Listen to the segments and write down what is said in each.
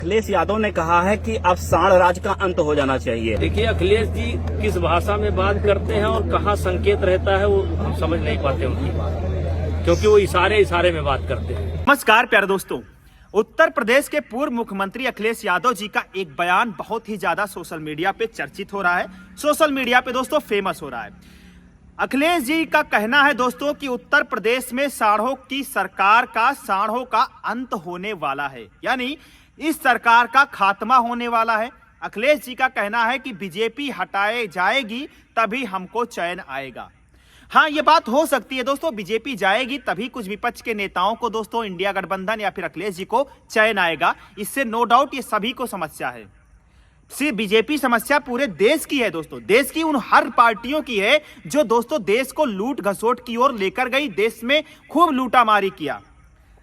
अखिलेश यादव ने कहा है कि अब सांड राज का अंत हो जाना चाहिए। देखिए, अखिलेश जी किस भाषा में बात करते हैं और कहाँ संकेत रहता है वो हम समझ नहीं पाते उनकी बात, क्योंकि वो इशारे में बात करते हैं। नमस्कार प्यारे दोस्तों, उत्तर प्रदेश के पूर्व मुख्यमंत्री अखिलेश यादव जी का एक बयान बहुत ही ज्यादा सोशल मीडिया पे चर्चित हो रहा है, सोशल मीडिया पे दोस्तों फेमस हो रहा है। अखिलेश जी का कहना है दोस्तों कि उत्तर प्रदेश में सांडों की सरकार का सांडों का अंत होने वाला है, यानी इस सरकार का खात्मा होने वाला है। अखिलेश जी का कहना है कि बीजेपी हटाए जाएगी तभी हमको चैन आएगा। हाँ, ये बात हो सकती है दोस्तों, बीजेपी जाएगी तभी कुछ विपक्ष के नेताओं को दोस्तों इंडिया गठबंधन या फिर अखिलेश जी को चैन आएगा, इससे नो डाउट ये सभी को समस्या है। सिर्फ बीजेपी समस्या पूरे देश की है दोस्तों, देश की उन हर पार्टियों की है जो दोस्तों देश को लूट घसोट की ओर लेकर गई, देश में खूब लूटामारी किया।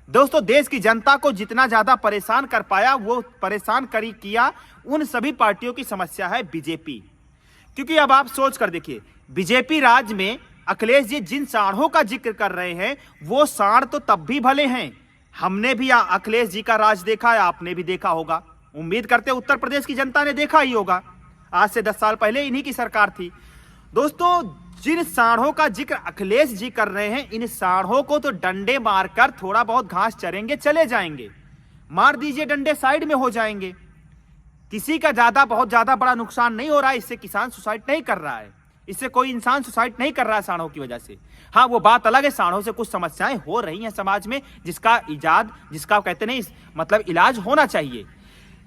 दोस्तों देश की जनता को जितना ज्यादा परेशान कर पाया वो परेशान किया, उन सभी पार्टियों की समस्या है बीजेपी। क्योंकि अब आप सोच कर देखिए, बीजेपी राज में अखिलेश जी जिन सांडों का जिक्र कर रहे हैं वो सांड तो तब भी भले हैं। हमने भी अखिलेश जी का राज देखा है, आपने भी देखा होगा, उम्मीद करते उत्तर प्रदेश की जनता ने देखा ही होगा। आज से 10 साल पहले इन्हीं की सरकार थी। दोस्तों जिन सांडों का जिक्र अखिलेश जी कर रहे हैं, इन सांडों को तो डंडे मारकर थोड़ा बहुत घास चरेंगे चले जाएंगे, मार दीजिए डंडे साइड में हो जाएंगे, किसी का बहुत ज्यादा बड़ा नुकसान नहीं हो रहा है। इससे किसान सुसाइड नहीं कर रहा है, इससे कोई इंसान सुसाइड नहीं कर रहा है सांडों की वजह से। हाँ, वो बात अलग है, सांडों से कुछ समस्याएं हो रही हैं समाज में, जिसका कहते नहीं मतलब इलाज होना चाहिए।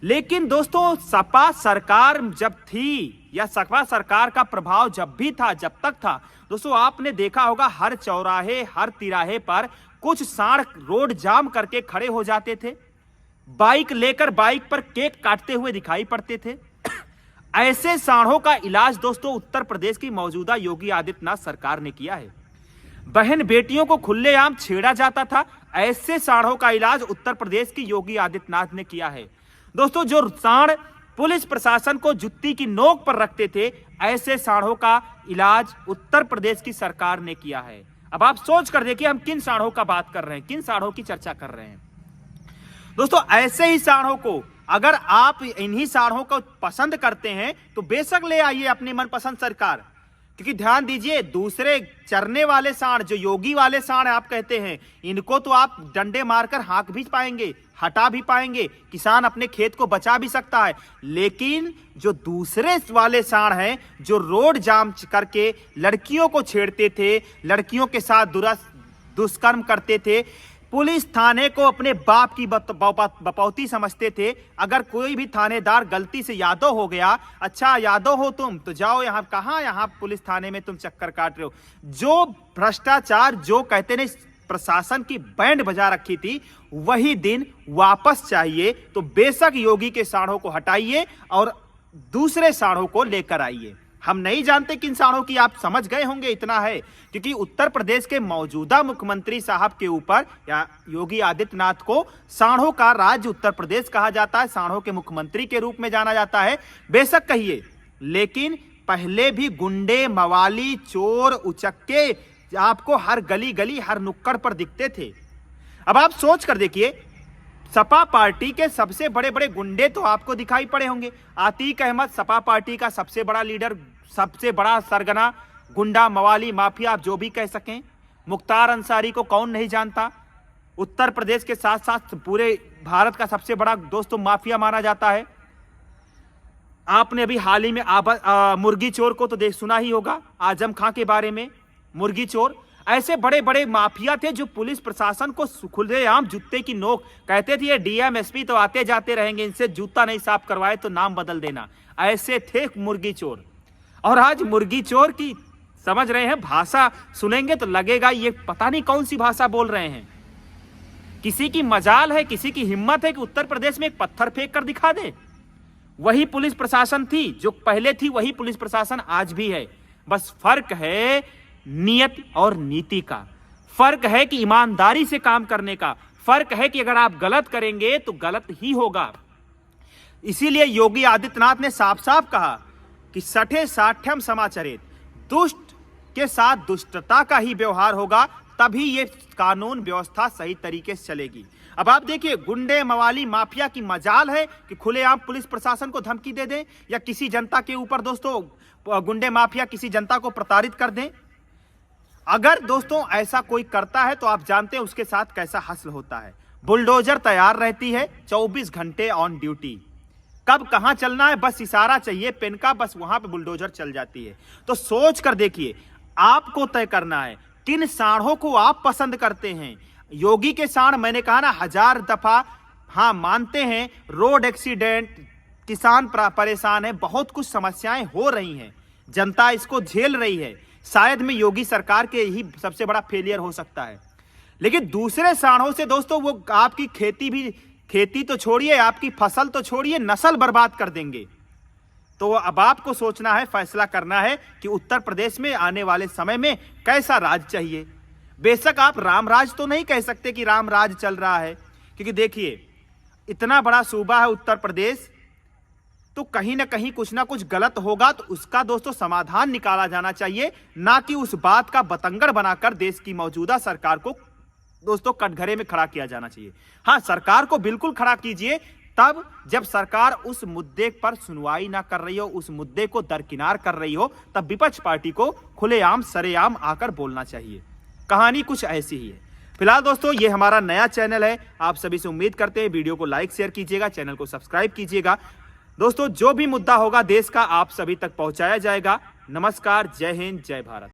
लेकिन दोस्तों सपा सरकार जब थी या सपा सरकार का प्रभाव जब भी था, जब तक था दोस्तों, आपने देखा होगा हर चौराहे हर तिराहे पर कुछ सांड रोड जाम करके खड़े हो जाते थे, बाइक लेकर बाइक पर केक काटते हुए दिखाई पड़ते थे। ऐसे सांडों का इलाज दोस्तों उत्तर प्रदेश की मौजूदा योगी आदित्यनाथ सरकार ने किया है। बहन बेटियों को खुलेआम छेड़ा जाता था, ऐसे सांडों का इलाज उत्तर प्रदेश की योगी आदित्यनाथ ने किया है। दोस्तों जो सांड पुलिस प्रशासन को जुत्ती की नोक पर रखते थे, ऐसे सांडों का इलाज उत्तर प्रदेश की सरकार ने किया है। अब आप सोच कर देखिए हम किन सांडों का बात कर रहे हैं, किन सांडों की चर्चा कर रहे हैं। दोस्तों ऐसे ही सांडों को, अगर आप इन्हीं सांडों को पसंद करते हैं तो बेशक ले आइए अपनी मनपसंद सरकार। क्योंकि ध्यान दीजिए, दूसरे चरने वाले सांड जो योगी वाले सांड आप कहते हैं, इनको तो आप डंडे मारकर हाँक भी पाएंगे, हटा भी पाएंगे, किसान अपने खेत को बचा भी सकता है। लेकिन जो दूसरे वाले सांड हैं जो रोड जाम करके लड़कियों को छेड़ते थे, लड़कियों के साथ दुष्कर्म करते थे, पुलिस थाने को अपने बाप की बपौती समझते थे। अगर कोई भी थानेदार गलती से यादव हो गया, अच्छा यादव हो तुम तो जाओ यहाँ, कहाँ यहाँ पुलिस थाने में तुम चक्कर काट रहे हो। जो भ्रष्टाचार, जो कहते नहीं प्रशासन की बैंड बजा रखी थी, वही दिन वापस चाहिए। तो बेशक योगी के सांडों को हटाइए और दूसरे सांडों को लेकर आइए। हम नहीं जानते किन सांडों की, आप समझ गए होंगे, इतना है क्योंकि उत्तर प्रदेश के मौजूदा मुख्यमंत्री साहब के ऊपर या योगी आदित्यनाथ को सांडों का राज्य उत्तर प्रदेश कहा जाता है, सांडों के मुख्यमंत्री के रूप में जाना जाता है। बेशक कहिए, लेकिन पहले भी गुंडे, मवाली, चोर, उचक्के आपको हर गली गली हर नुक्कड़ पर दिखते थे। अब आप सोच कर देखिए, सपा पार्टी के सबसे बड़े बड़े गुंडे तो आपको दिखाई पड़े होंगे। आतिक अहमद सपा पार्टी का सबसे बड़ा लीडर, सबसे बड़ा सरगना गुंडा, मवाली, माफिया, आप जो भी कह सकें। मुख्तार अंसारी को कौन नहीं जानता, उत्तर प्रदेश के साथ साथ पूरे भारत का सबसे बड़ा दोस्तों माफिया माना जाता है। आपने अभी हाल ही में मुर्गी चोर को तो सुना ही होगा, आजम खां के बारे में, मुर्गी चोर। ऐसे बड़े बड़े माफिया थे जो पुलिस प्रशासन को खुलेआम जूते की नोक, कहते थे ये डीएम एसपी तो आते जाते रहेंगे, इनसे जूता नहीं साफ करवाए तो नाम बदल देना। ऐसे थे मुर्गी चोर। और आज मुर्गी चोर की समझ रहे हैं, भाषा सुनेंगे तो लगेगा ये पता नहीं कौन सी भाषा बोल रहे हैं। किसी की मजाल है, किसी की हिम्मत है कि उत्तर प्रदेश में एक पत्थर फेंक कर दिखा दे। वही पुलिस प्रशासन थी जो पहले थी, वही पुलिस प्रशासन आज भी है। बस फर्क है नियत और नीति का, फर्क है कि ईमानदारी से काम करने का, फर्क है कि अगर आप गलत करेंगे तो गलत ही होगा। इसीलिए योगी आदित्यनाथ ने साफ साफ कहा कि सठे साठ्यम समाचरित, दुष्ट के साथ दुष्टता का ही व्यवहार होगा, तभी ये कानून व्यवस्था सही तरीके से चलेगी। अब आप देखिए, गुंडे मवाली माफिया की मजाल है कि खुलेआम पुलिस प्रशासन को धमकी दे दें या किसी जनता के ऊपर दोस्तों गुंडे माफिया किसी जनता को प्रताड़ित कर दें। अगर दोस्तों ऐसा कोई करता है तो आप जानते हैं उसके साथ कैसा हश्र होता है। बुलडोजर तैयार रहती है, 24 घंटे ऑन ड्यूटी। कब कहां चलना है बस इशारा चाहिए पेन का, बस वहां पे बुलडोजर चल जाती है। तो सोच कर देखिए, आपको तय करना है किन साढ़ों को आप पसंद करते हैं। योगी के साढ़ मैंने कहा ना 1000 दफा, हाँ मानते हैं रोड एक्सीडेंट, किसान परेशान है, बहुत कुछ समस्याएं हो रही हैं, जनता इसको झेल रही है। शायद में योगी सरकार के ही सबसे बड़ा फेलियर हो सकता है। लेकिन दूसरे साढ़ों से दोस्तों वो आपकी खेती तो छोड़िए, आपकी फसल तो छोड़िए, नस्ल बर्बाद कर देंगे। तो अब आपको सोचना है, फैसला करना है कि उत्तर प्रदेश में आने वाले समय में कैसा राज चाहिए। बेशक आप राम राज तो नहीं कह सकते कि राम राज चल रहा है, क्योंकि देखिए इतना बड़ा सूबा है उत्तर प्रदेश, तो कहीं ना कहीं कुछ ना कुछ गलत होगा, तो उसका दोस्तों समाधान निकाला जाना चाहिए, ना कि उस बात का बतंगड़ बनाकर देश की मौजूदा सरकार को दोस्तों कटघरे में खड़ा किया जाना चाहिए। हाँ, सरकार को बिल्कुल खड़ा कीजिए, तब जब सरकार उस मुद्दे पर सुनवाई ना कर रही हो, उस मुद्दे को दरकिनार कर रही हो, तब विपक्ष पार्टी को खुलेआम सरेआम आकर बोलना चाहिए। कहानी कुछ ऐसी ही है। फिलहाल दोस्तों ये हमारा नया चैनल है, आप सभी से उम्मीद करते हैं वीडियो को लाइक शेयर कीजिएगा, चैनल को सब्सक्राइब कीजिएगा। दोस्तों जो भी मुद्दा होगा देश का आप सभी तक पहुंचाया जाएगा। नमस्कार, जय हिंद, जय भारत।